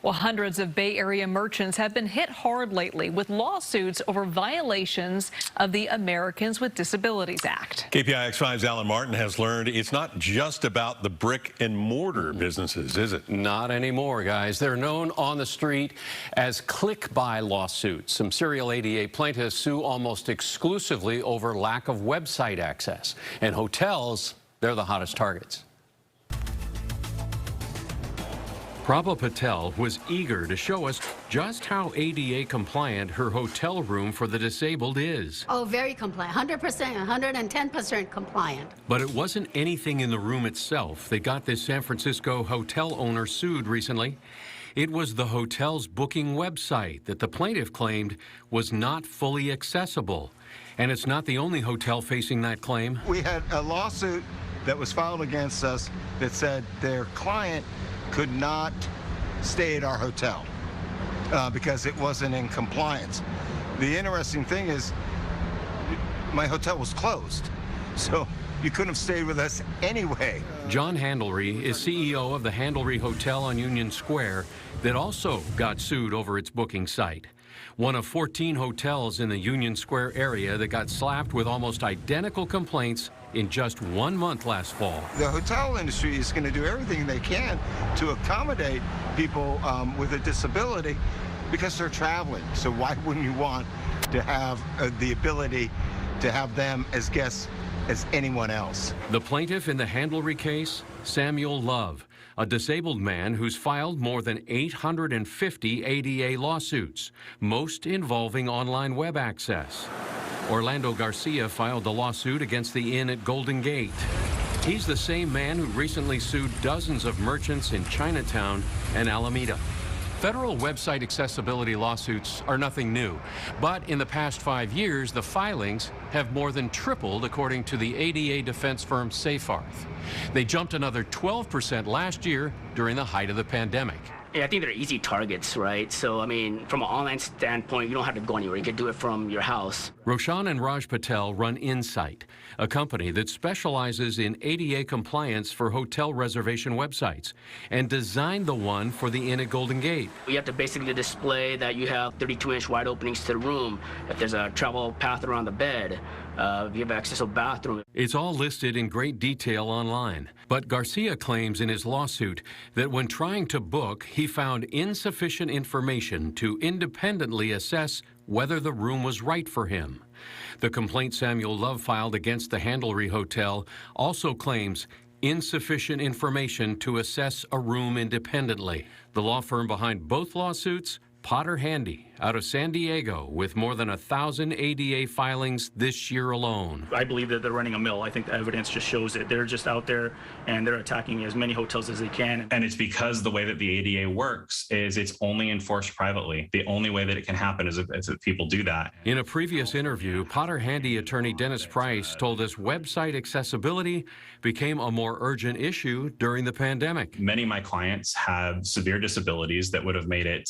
Well, hundreds of Bay Area merchants have been hit hard lately with lawsuits over violations of the Americans with Disabilities Act. KPIX5's Alan Martin has learned it's not just about the brick and mortar businesses, is it? Not anymore, guys. They're known on the street as click-buy lawsuits. Some serial ADA plaintiffs sue almost exclusively over lack of website access. And hotels, they're the hottest targets. Prabha Patel was eager to show us just how ADA compliant her hotel room for the disabled is. Oh, very compliant, 100%, 110% compliant. But it wasn't anything in the room itself that got this San Francisco hotel owner sued recently. It was the hotel's booking website that the plaintiff claimed was not fully accessible. And it's not the only hotel facing that claim. We had a lawsuit that was filed against us that said their client could not stay at our hotel because it wasn't in compliance. The interesting thing is my hotel was closed, so you couldn't have stayed with us anyway. John Handelry is CEO of the Handelry Hotel on Union Square that also got sued over its booking site. One of 14 hotels in the Union Square area that got slapped with almost identical complaints in just 1 month last fall. The hotel industry is going to do everything they can to accommodate people with a disability because they're traveling. So why wouldn't you want to have the ability to have them as guests as anyone else? The plaintiff in the Handelry case, Samuel Love, a disabled man who's filed more than 850 ADA lawsuits, most involving online web access. Orlando Garcia filed a lawsuit against the inn at Golden Gate. He's the same man who recently sued dozens of merchants in Chinatown and Alameda. Federal website accessibility lawsuits are nothing new, but in the past 5 years, the filings have more than tripled, according to the ADA defense firm Safarth. They jumped another 12% last year during the height of the pandemic. Yeah, I think they're easy targets, right? So, I mean, from an online standpoint, you don't have to go anywhere. You can do it from your house. Roshan and Raj Patel run Insight, a company that specializes in ADA compliance for hotel reservation websites, and designed the one for the inn at Golden Gate. You have to basically display that you have 32-inch wide openings to the room, if there's a travel path around the bed, if you have access to a bathroom. It's all listed in great detail online. But Garcia claims in his lawsuit that when trying to book, he found insufficient information to independently assess whether the room was right for him. The complaint Samuel Love filed against the Handelry Hotel also claims insufficient information to assess a room independently. The law firm behind both lawsuits, Potter Handy, out of San Diego, with more than 1,000 ADA filings this year alone. I believe that they're running a mill. I think the evidence just shows it. They're just out there and they're attacking as many hotels as they can. And it's because the way that the ADA works is it's only enforced privately. The only way that it can happen is if people do that. In a previous interview, Potter Handy attorney Dennis Price told us website accessibility became a more urgent issue during the pandemic. Many of my clients have severe disabilities that would have made it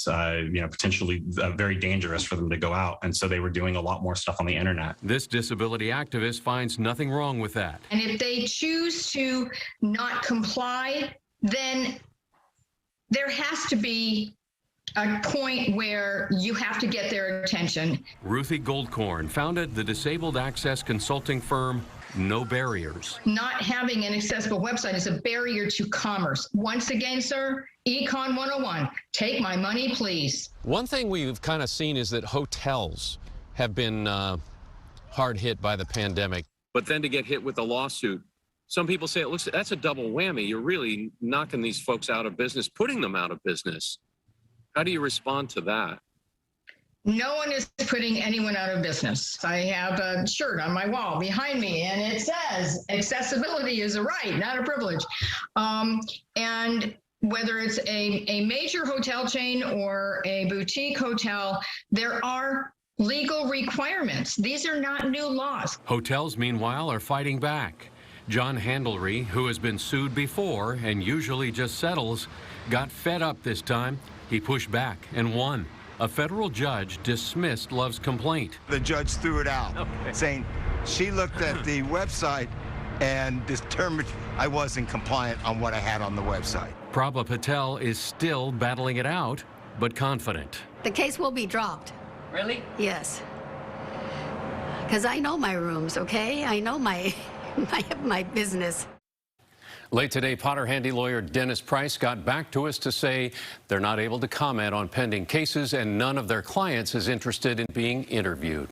potentially very dangerous for them to go out. And so they were doing a lot more stuff on the internet. This disability activist finds nothing wrong with that. And if they choose to not comply, then there has to be a point where you have to get their attention. Ruthie Goldkorn founded the disabled access consulting firm No Barriers. Not having an accessible website is a barrier to commerce. Once again, sir, Econ 101, take my money, please. One thing we've kind of seen is that hotels have been hard hit by the pandemic. But then to get hit with a lawsuit, some people say that's a double whammy. You're really knocking these folks out of business, putting them out of business. How do you respond to that? No one is putting anyone out of business. I have a shirt on my wall behind me, and it says accessibility is a right, not a privilege. And whether it's a major hotel chain or a boutique hotel, there are legal requirements. These are not new laws. Hotels, meanwhile, are fighting back. John Handelry, who has been sued before and usually just settles, got fed up this time. He pushed back and won. A federal judge dismissed Love's complaint. The judge threw it out, saying she looked at the website and determined I wasn't compliant on what I had on the website. Prabha Patel is still battling it out, but confident. The case will be dropped. Really? Yes. Because I know my rooms, okay? I know my business. Late today, Potter Handy lawyer Dennis Price got back to us to say they're not able to comment on pending cases and none of their clients is interested in being interviewed.